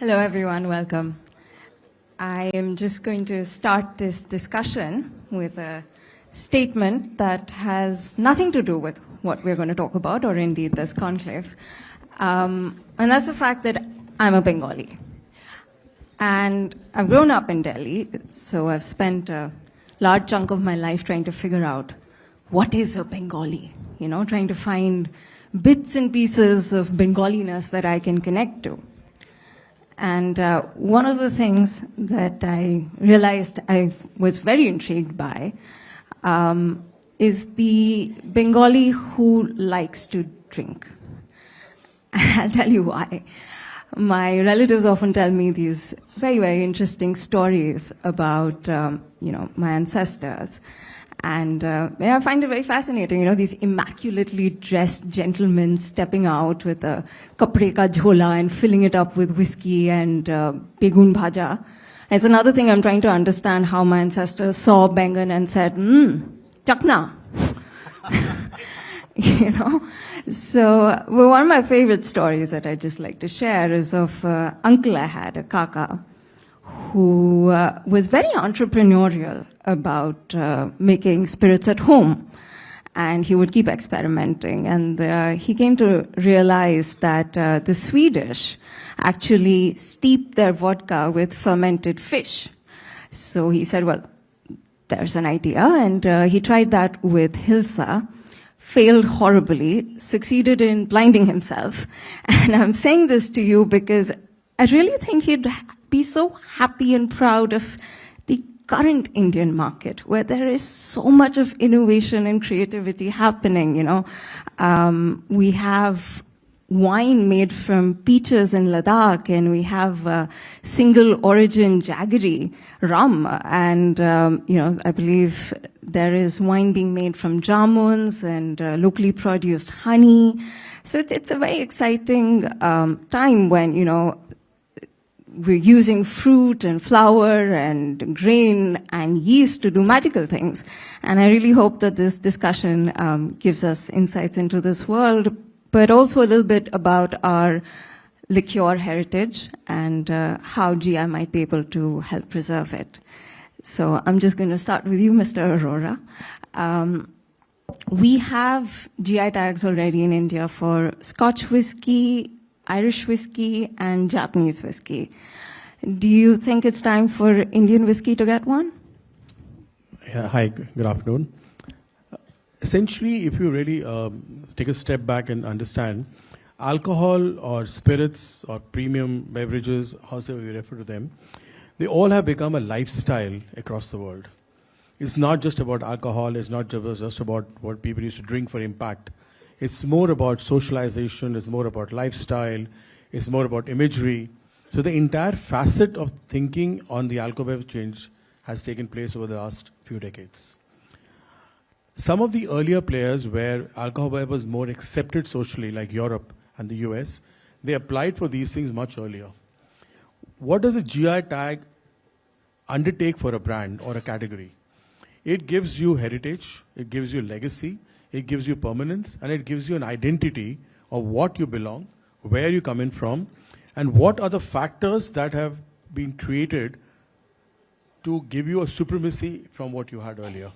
Hello, everyone. Welcome. I am just going to start this discussion with a statement that has nothing to do with what we're going to talk about, or indeed this conclave. And that's the fact that I'm a Bengali. And I've grown up in Delhi, so I've spent a large chunk of my life trying to figure out what is a Bengali, trying to find bits and pieces of Bengaliness that I can connect to. And one of the things that I realized I was very intrigued by is the Bengali who likes to drink. And I'll tell you why. My relatives often tell me these very, very interesting stories about, my ancestors. And I find it very fascinating, these immaculately dressed gentlemen stepping out with a kapre ka jhola and filling it up with whiskey and begun bhaja. It's another thing I'm trying to understand how my ancestors saw Bengan and said, chakna. So one of my favorite stories that I just like to share is of uncle I had, a kaka, who was very entrepreneurial about making spirits at home. And he would keep experimenting. And he came to realize that the Swedish actually steep their vodka with fermented fish. So he said, well, there's an idea. And he tried that with Hilsa, failed horribly, succeeded in blinding himself. And I'm saying this to you because I really think he'd be so happy and proud of the current Indian market, where there is so much of innovation and creativity happening. We have wine made from peaches in Ladakh, and we have single origin jaggery rum, and I believe there is wine being made from jamuns and locally produced honey. So it's a very exciting time when we're using fruit and flour and grain and yeast to do magical things. And I really hope that this discussion gives us insights into this world, but also a little bit about our liqueur heritage and how GI might be able to help preserve it. So I'm just going to start with you, Mr. Arora. We have GI tags already in India for Scotch whiskey, Irish whiskey, and Japanese whiskey. Do you think it's time for Indian whiskey to get one? Yeah, hi, good afternoon. Essentially, if you really take a step back and understand, alcohol or spirits or premium beverages, however we refer to them, they all have become a lifestyle across the world. It's not just about alcohol, it's not just about what people used to drink for impact. It's more about socialization, it's more about lifestyle, it's more about imagery. So the entire facet of thinking on the alcohol change has taken place over the last few decades. Some of the earlier players where alcohol was more accepted socially, like Europe and the US, they applied for these things much earlier. What does a GI tag undertake for a brand or a category? It gives you heritage, it gives you legacy, it gives you permanence, and it gives you an identity of what you belong, where you come in from, and what are the factors that have been created to give you a supremacy from what you had earlier.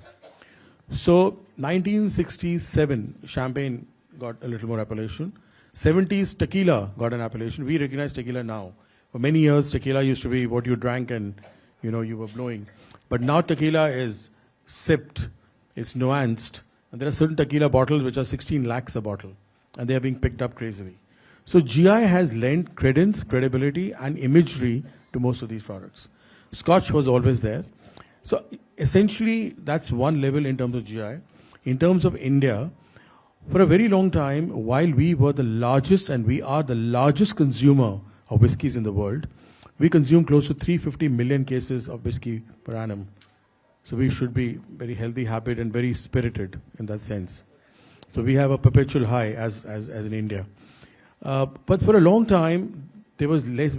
So 1967, champagne got a little more appellation. 70s, tequila got an appellation. We recognize tequila now. For many years, tequila used to be what you drank and you were blowing. But now tequila is sipped, it's nuanced, and there are certain tequila bottles which are 16 lakhs a bottle, and they are being picked up crazily. So GI has lent credence, credibility, and imagery to most of these products. Scotch was always there. So essentially, that's one level in terms of GI. In terms of India, for a very long time, while we were the largest and we are the largest consumer of whiskies in the world, we consume close to 350 million cases of whiskey per annum. So we should be very healthy, happy, and very spirited in that sense. So we have a perpetual high as in India. But for a long time, there was less,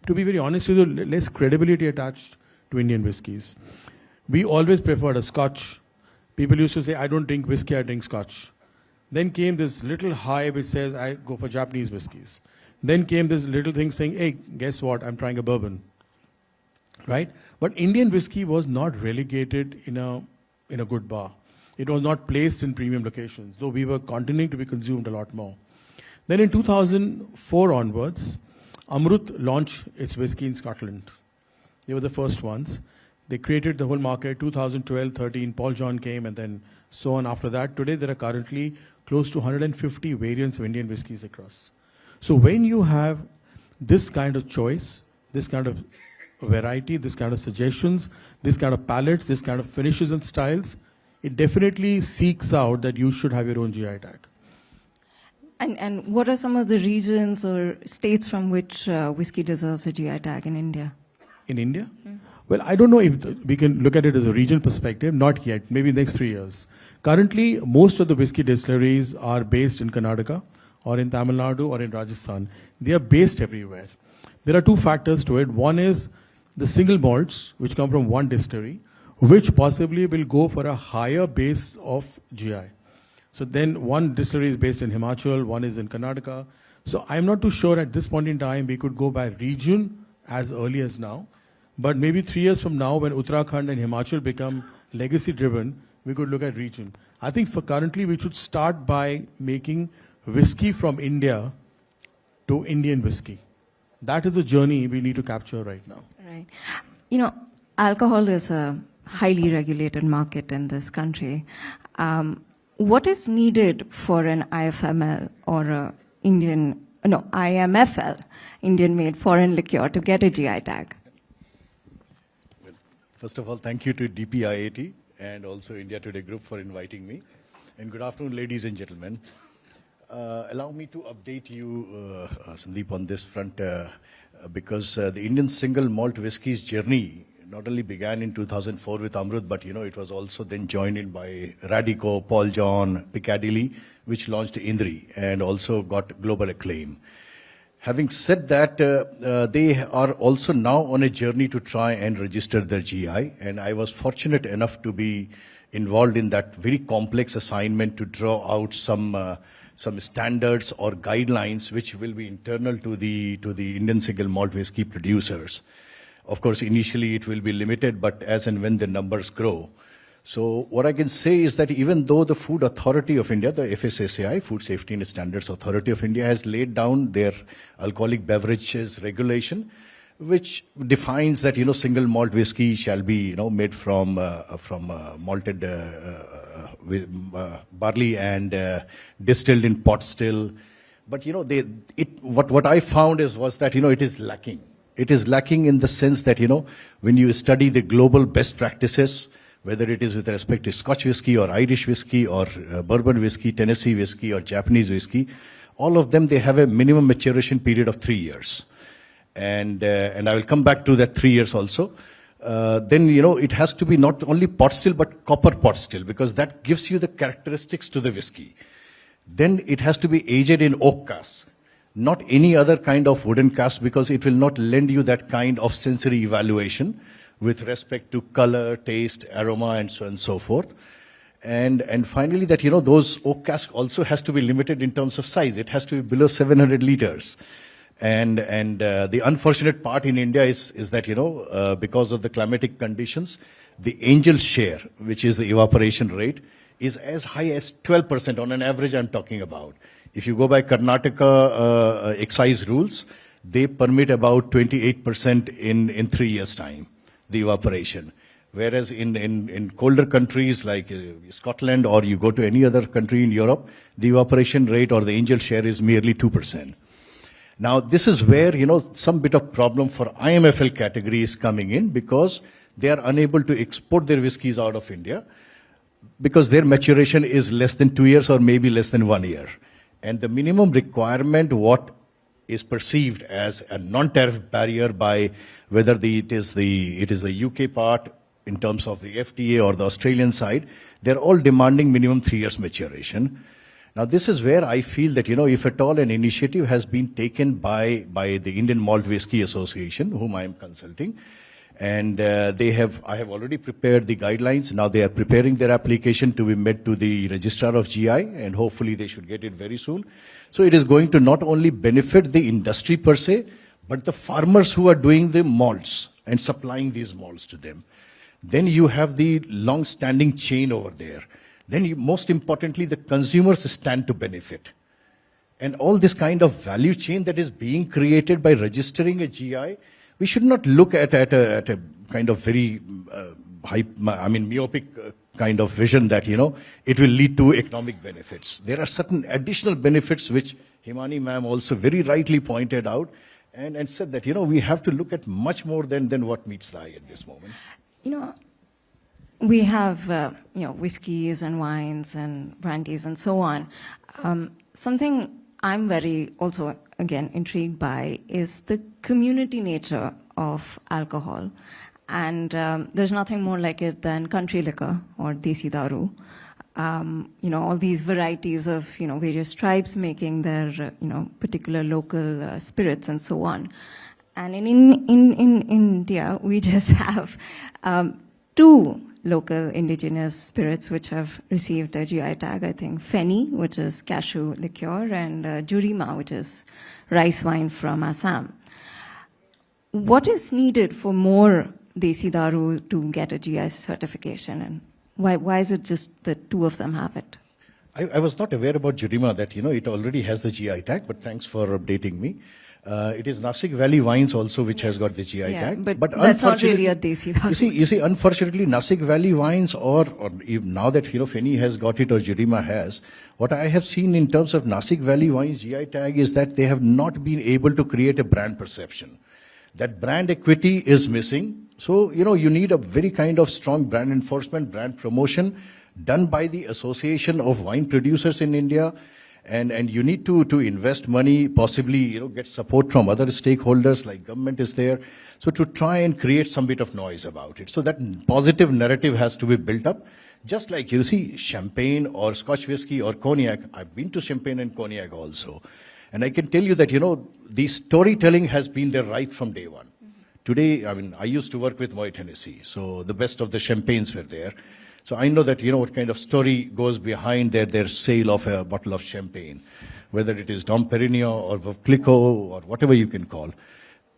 to be very honest with you, less credibility attached to Indian whiskies. We always preferred a Scotch. People used to say, I don't drink whiskey, I drink Scotch. Then came this little high which says, I go for Japanese whiskies. Then came this little thing saying, hey, guess what? I'm trying a bourbon. Right? But Indian whiskey was not relegated in a good bar. It was not placed in premium locations, though we were continuing to be consumed a lot more. Then in 2004 onwards, Amrut launched its whiskey in Scotland. They were the first ones. They created the whole market. 2012, 13, Paul John came, and then so on after that. Today, there are currently close to 150 variants of Indian whiskies across. So when you have this kind of choice, this kind of variety, this kind of suggestions, this kind of palettes, this kind of finishes and styles, it definitely seeks out that you should have your own GI tag. And what are some of the regions or states from which whiskey deserves a GI tag in India? In India? Well, I don't know if we can look at it as a regional perspective. Not yet. Maybe next 3 years. Currently, most of the whiskey distilleries are based in Karnataka or in Tamil Nadu or in Rajasthan. They are based everywhere. There are two factors to it. One is the single malts, which come from one distillery, which possibly will go for a higher base of GI. So then one distillery is based in Himachal, one is in Karnataka. So I'm not too sure at this point in time we could go by region as early as now. But maybe 3 years from now, when Uttarakhand and Himachal become legacy driven, we could look at region. I think for currently we should start by making whiskey from India to Indian whiskey. That is a journey we need to capture right now. Right. You know, alcohol is a highly regulated market in this country. What is needed for an IFML or IMFL, Indian-made foreign liqueur, to get a GI tag? Well, first of all, thank you to DPIAT and also India Today Group for inviting me. And good afternoon, ladies and gentlemen. Allow me to update you, Sandeep, on this front, because the Indian single malt whiskey's journey not only began in 2004 with Amrut, but it was also then joined in by Radico, Paul John, Piccadilly, which launched Indri and also got global acclaim. Having said that, they are also now on a journey to try and register their GI, and I was fortunate enough to be involved in that very complex assignment to draw out some standards or guidelines which will be internal to the Indian single malt whiskey producers. Of course, initially it will be limited, but as and when the numbers grow. So what I can say is that even though the Food Authority of India, the FSSAI, Food Safety and Standards Authority of India, has laid down their alcoholic beverages regulation, which defines that single malt whiskey shall be made from malted barley and distilled in pot still. But what I found was that it is lacking. It is lacking in the sense that when you study the global best practices, whether it is with respect to Scotch whiskey or Irish whiskey or bourbon whiskey, Tennessee whiskey or Japanese whiskey, all of them, they have a minimum maturation period of 3 years. And I will come back to that 3 years also. Then, it has to be not only pot still, but copper pot still, because that gives you the characteristics to the whiskey. Then it has to be aged in oak cask, not any other kind of wooden cask, because it will not lend you that kind of sensory evaluation with respect to color, taste, aroma, and so on and so forth. And finally, that, those oak cask also has to be limited in terms of size. It has to be below 700 liters. And the unfortunate part in India is that, because of the climatic conditions, the angel share, which is the evaporation rate, is as high as 12% on an average I'm talking about. If you go by Karnataka excise rules, they permit about 28% in 3 years' time, the evaporation. Whereas in colder countries like Scotland, or you go to any other country in Europe, the evaporation rate or the angel share is merely 2%. Now, this is where, some bit of problem for IMFL category is coming in, because they are unable to export their whiskies out of India because their maturation is less than 2 years or maybe less than 1 year. And the minimum requirement, what is perceived as a non-tariff barrier by whether it is the UK part in terms of the FTA or the Australian side, they're all demanding minimum 3 years maturation. Now, this is where I feel that, if at all an initiative has been taken by the Indian Malt Whisky Association, whom I am consulting, And I have already prepared the guidelines. Now they are preparing their application to be met to the registrar of GI, and hopefully they should get it very soon. So it is going to not only benefit the industry per se, but the farmers who are doing the malts and supplying these malts to them. Then you have the long-standing chain over there. Then most importantly, the consumers stand to benefit. And all this kind of value chain that is being created by registering a GI, we should not look at a kind of very myopic kind of vision that, it will lead to economic benefits. There are certain additional benefits which Himani ma'am also very rightly pointed out and said that, we have to look at much more than what meets the eye at this moment. We have, whiskeys and wines and brandies and so on. Something I'm very also, again, intrigued by is the community nature of alcohol. And there's nothing more like it than country liquor or desi daru. All these varieties of, various tribes making their, particular local spirits and so on. And in India, we just have 2 local indigenous spirits which have received a GI tag, I think. Feni, which is cashew liqueur, and Jurima, which is rice wine from Assam. What is needed for more Desi Daru to get a GI certification, and why is it just that 2 of them have it? I was not aware about Jurima that, it already has the GI tag, but thanks for updating me. It is Nasik Valley Wines also which has got the GI tag. But that's not really a Desi Daru. You see, unfortunately, Nasik Valley Wines or now that, Feni has got it or Jurima has, what I have seen in terms of Nasik Valley Wines GI tag is that they have not been able to create a brand perception. That brand equity is missing. So, you need a very kind of strong brand enforcement, brand promotion done by the Association of Wine Producers in India. And you need to invest money, possibly, get support from other stakeholders like government is there. So to try and create some bit of noise about it. So that positive narrative has to be built up. Just like, champagne or Scotch whiskey or cognac. I've been to champagne and cognac also. And I can tell you that, the storytelling has been there right from day one. Today, I used to work with Moet Hennessy. So the best of the champagnes were there. So I know that, what kind of story goes behind their sale of a bottle of champagne, whether it is Dom Perignon or Clicquot or whatever you can call.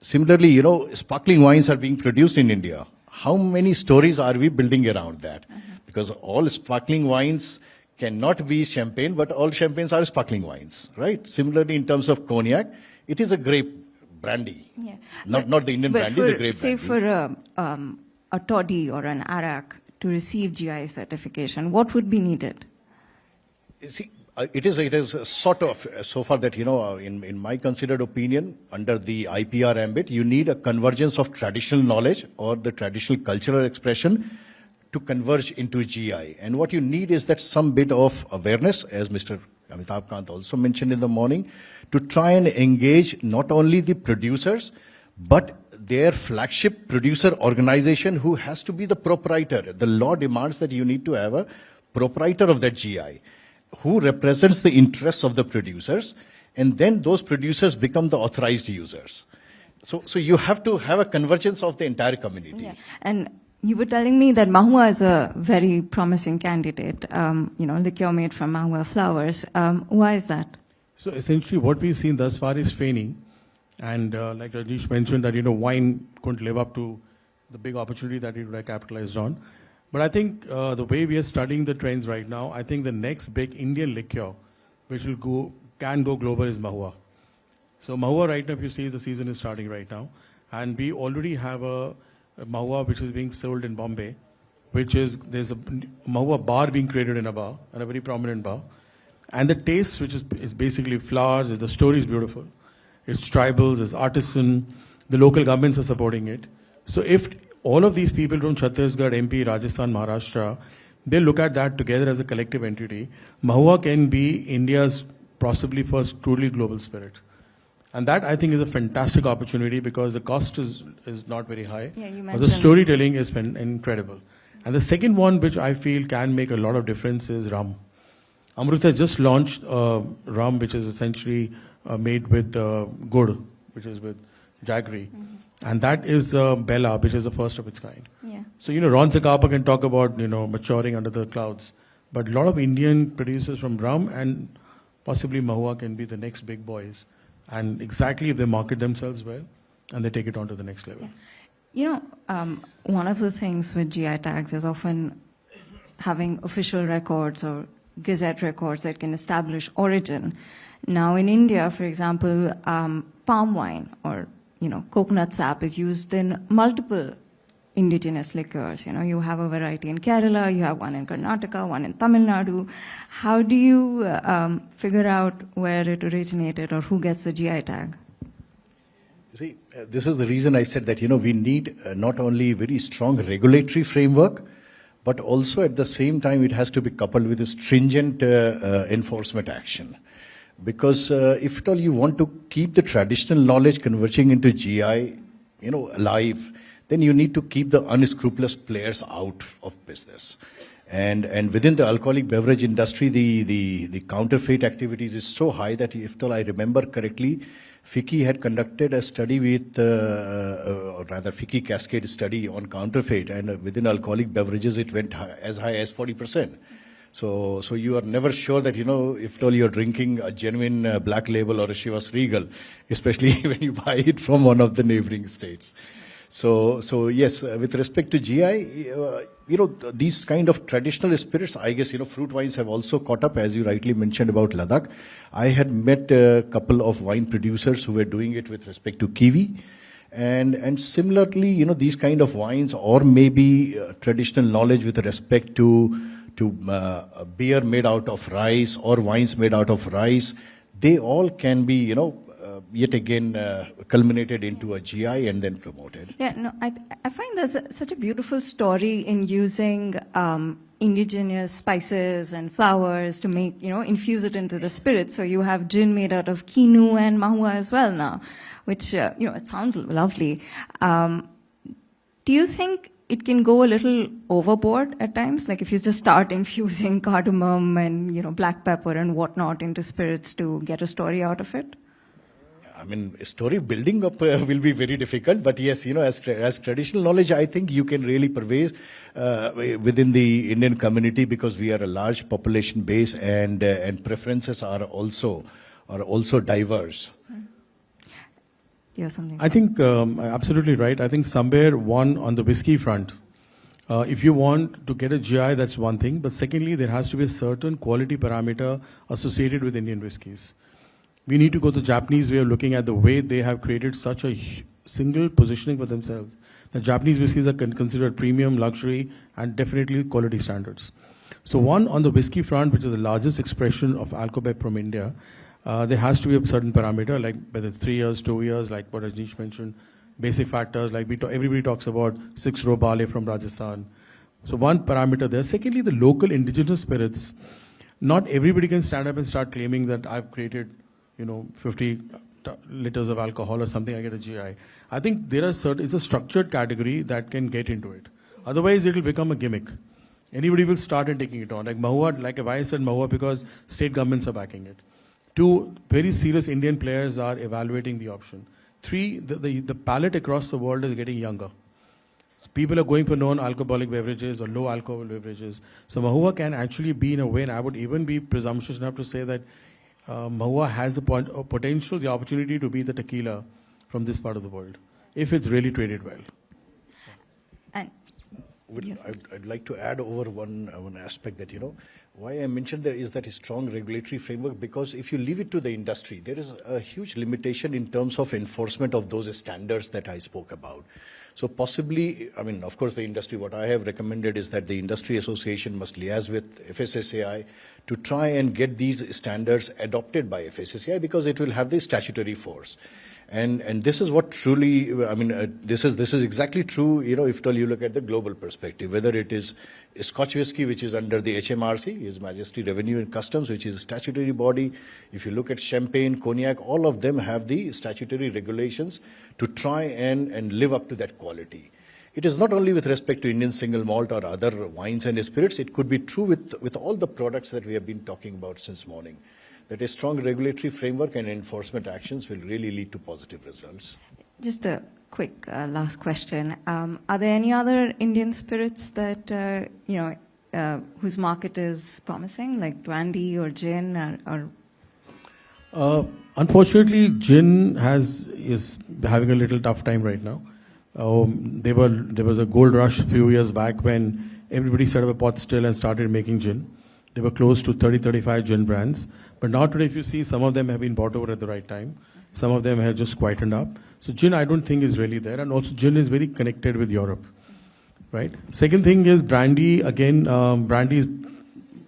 Similarly, sparkling wines are being produced in India. How many stories are we building around that? Because all sparkling wines cannot be champagne, but all champagnes are sparkling wines, right? Similarly, in terms of cognac, it is a grape brandy. Yeah. Not the Indian brandy, the grape brandy. Say for a toddy or an arak, to receive GI certification, what would be needed? See, it is sort of, so far that, in my considered opinion, under the IPR ambit, you need a convergence of traditional knowledge or the traditional cultural expression to converge into GI. And what you need is that some bit of awareness, as Mr. Amitabh Kant also mentioned in the morning, to try and engage not only the producers, but their flagship producer organization who has to be the proprietor. The law demands that you need to have a proprietor of that GI who represents the interests of the producers, and then those producers become the authorized users. So you have to have a convergence of the entire community. Yeah. And you were telling me that Mahua is a very promising candidate, liqueur made from Mahua flowers. Why is that? So essentially what we've seen thus far is Feni. And like Rajnish mentioned that, wine couldn't live up to the big opportunity that it would have capitalized on. But I think the way we are studying the trends right now, I think the next big Indian liqueur, which can go global, is Mahua. So Mahua right now, if you see, the season is starting right now. And we already have a Mahua which is being sold in Bombay, there's a Mahua bar being created in a bar, and a very prominent bar. And the taste, which is basically flowers, the story is beautiful. It's tribals, it's artisan, the local governments are supporting it. So if all of these people from Chhattisgarh, MP, Rajasthan, Maharashtra, they look at that together as a collective entity, Mahua can be India's possibly first truly global spirit. And that, I think, is a fantastic opportunity because the cost is not very high. Yeah, you but the storytelling is incredible. And the second one, which I feel can make a lot of difference, is rum. Amrut has just launched rum, which is essentially made with gur, which is with jaggery. And that is Bella, which is the first of its kind. Yeah. So, Ron Zacapa can talk about, maturing under the clouds. But a lot of Indian producers from rum and possibly Mahua can be the next big boys. And exactly if they market themselves well and they take it on to the next level. Yeah. One of the things with GI tags is often having official records or gazette records that can establish origin. Now in India, for example, palm wine or coconut sap is used in multiple indigenous liquors. You have a variety in Kerala, you have one in Karnataka, one in Tamil Nadu. How do you figure out where it originated or who gets the GI tag? You see, this is the reason I said that, we need not only very strong regulatory framework, but also at the same time it has to be coupled with a stringent enforcement action. Because if at all you want to keep the traditional knowledge converging into GI, alive, then you need to keep the unscrupulous players out of business. And within the alcoholic beverage industry, the counterfeit activities is so high that if at all I remember correctly, FICCI had conducted a study with, or rather FICCI Cascade study on counterfeit, and within alcoholic beverages it went as high as 40%. So you are never sure that, if at all you're drinking a genuine black label or a Chivas Regal, especially when you buy it from one of the neighboring states. So yes, with respect to GI, these kind of traditional spirits, I guess, fruit wines have also caught up, as you rightly mentioned about Ladakh. I had met a couple of wine producers who were doing it with respect to kiwi. And similarly, these kind of wines or maybe traditional knowledge with respect to beer made out of rice or wines made out of rice, they all can be, yet again culminated into a GI and then promoted. Yeah, no, I find there's such a beautiful story in using indigenous spices and flowers to make, infuse it into the spirit. So you have gin made out of quinoa and mahua as well now, which, it sounds lovely. Do you think it can go a little overboard at times? Like if you just start infusing cardamom and, black pepper and whatnot into spirits to get a story out of it? I mean, story building up will be very difficult, but yes, as traditional knowledge, I think you can really pervade within the Indian community because we are a large population base and preferences are also diverse. You have something? I think absolutely right. I think somewhere one on the whiskey front, if you want to get a GI, that's one thing. But secondly, there has to be a certain quality parameter associated with Indian whiskies. We need to go the Japanese way of looking at the way they have created such a single positioning for themselves. The Japanese whiskies are considered premium, luxury, and definitely quality standards. So one, on the whiskey front, which is the largest expression of alcohol from India, there has to be a certain parameter, like whether it's 3 years, 2 years, like what Rajnish mentioned, basic factors, like everybody talks about 6-row barley from Rajasthan. So one parameter there. Secondly, the local indigenous spirits. Not everybody can stand up and start claiming that I've created 50 liters of alcohol or something, I get a GI. I think it's a structured category that can get into it. Otherwise, it will become a gimmick. Anybody will start and taking it on. Like Mahua, like if I said Mahua because state governments are backing it. 2, very serious Indian players are evaluating the option. 3, the palate across the world is getting younger. People are going for non-alcoholic beverages or low alcohol beverages. So Mahua can actually be in a way, and I would even be presumptuous enough to say that Mahua has the potential, the opportunity to be the tequila from this part of the world, if it's really traded well. And yes. I'd like to add over one aspect that, why I mentioned there is that a strong regulatory framework, because if you leave it to the industry, there is a huge limitation in terms of enforcement of those standards that I spoke about. So possibly, of course, the industry, what I have recommended is that the industry association must liaise with FSSAI to try and get these standards adopted by FSSAI because it will have the statutory force. And this is what truly, this is exactly true, if at all you look at the global perspective, whether it is Scotch whisky, which is under the HMRC, His Majesty Revenue and Customs, which is a statutory body. If you look at champagne, cognac, all of them have the statutory regulations to try and live up to that quality. It is not only with respect to Indian single malt or other wines and spirits, it could be true with all the products that we have been talking about since morning. That a strong regulatory framework and enforcement actions will really lead to positive results. Just a quick last question. Are there any other Indian spirits that, whose market is promising, like brandy or gin or Unfortunately, gin is having a little tough time right now. There was a gold rush a few years back when everybody set up a pot still and started making gin. They were close to 35 gin brands. But now today, if you see, some of them have been bought over at the right time. Some of them have just quietened up. So gin, I don't think is really there. And also gin is very connected with Europe, right? Second thing is brandy. Again, brandy is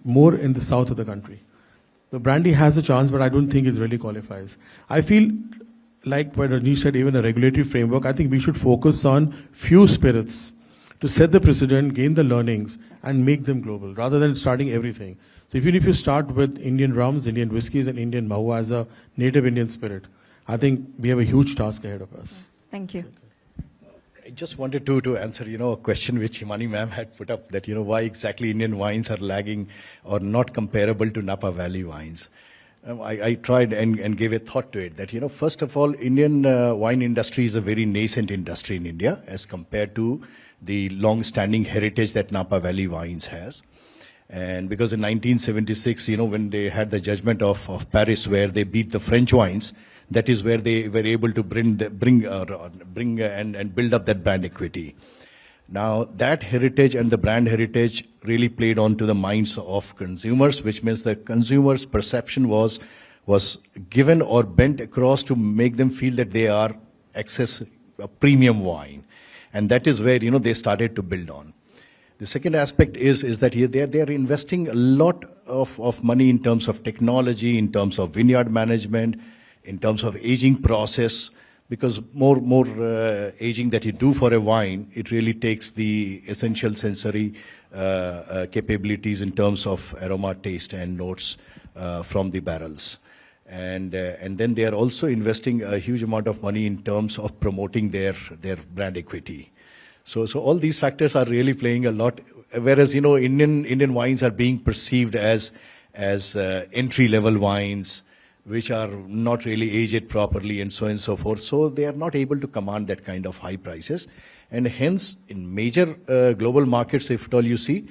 more in the south of the country. The brandy has a chance, but I don't think it really qualifies. I feel like what Rajnish said, even a regulatory framework, I think we should focus on few spirits to set the precedent, gain the learnings, and make them global, rather than starting everything. So even if you start with Indian rums, Indian whiskies, and Indian Mahua as a native Indian spirit, I think we have a huge task ahead of us. Thank you. I just wanted to answer, a question which Himani ma'am had put up, that, why exactly Indian wines are lagging or not comparable to Napa Valley wines. I tried and gave a thought to it that, first of all, Indian wine industry is a very nascent industry in India as compared to the long-standing heritage that Napa Valley wines has. And because in 1976, when they had the judgment of Paris where they beat the French wines, that is where they were able to bring and build up that brand equity. Now, that heritage and the brand heritage really played on to the minds of consumers, which means the consumers' perception was given or bent across to make them feel that they are a premium wine. And that is where, they started to build on. The second aspect is that here they are investing a lot of money in terms of technology, in terms of vineyard management, in terms of aging process, because more aging that you do for a wine, it really takes the essential sensory capabilities in terms of aroma, taste, and notes from the barrels. And then they are also investing a huge amount of money in terms of promoting their brand equity. So all these factors are really playing a lot, whereas, Indian wines are being perceived as entry-level wines, which are not really aged properly and so on and so forth. So they are not able to command that kind of high prices. And hence, in major global markets, if at all you see,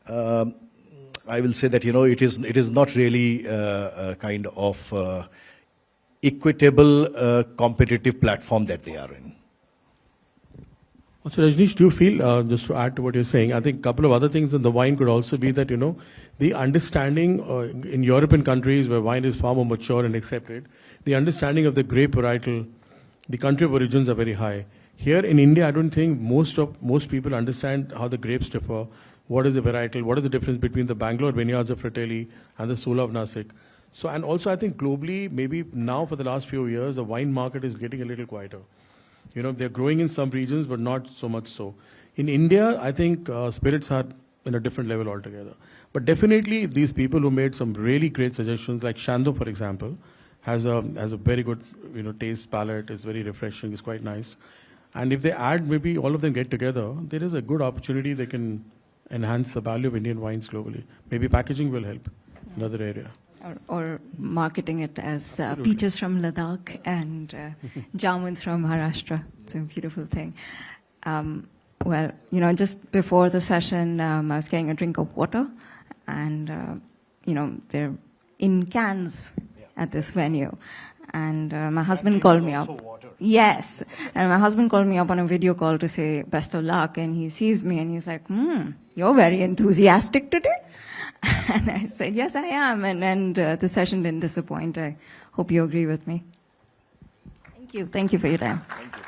I will say that, it is not really a kind of equitable competitive platform that they are in. So Rajnish, do you feel, just to add to what you're saying, I think a couple of other things in the wine could also be that, the understanding in European countries where wine is far more mature and accepted, the understanding of the grape varietal, the country of origins are very high. Here in India, I don't think most people understand how the grapes differ, what is the varietal, what is the difference between the Bangalore vineyards of Fratelli and the Sula of Nasik. So, and also I think globally, maybe now for the last few years, the wine market is getting a little quieter. They're growing in some regions, but not so much so. In India, I think spirits are in a different level altogether. But definitely, these people who made some really great suggestions, like Shando, for example, has a very good taste palette. It's very refreshing. It's quite nice. And if they add, maybe all of them get together, there is a good opportunity they can enhance the value of Indian wines globally. Maybe packaging will help. Another area. Or marketing it as peaches from Ladakh and jamuns from Maharashtra. It's a beautiful thing. Well, just before the session, I was getting a drink of water, and they're in cans at this venue. And my husband called me up. Yes. And my husband called me up on a video call to say best of luck, and he sees me and he's like, you're very enthusiastic today. And I said, yes, I am. And the session didn't disappoint. I hope you agree with me. Thank you. Thank you for your time. Thank you.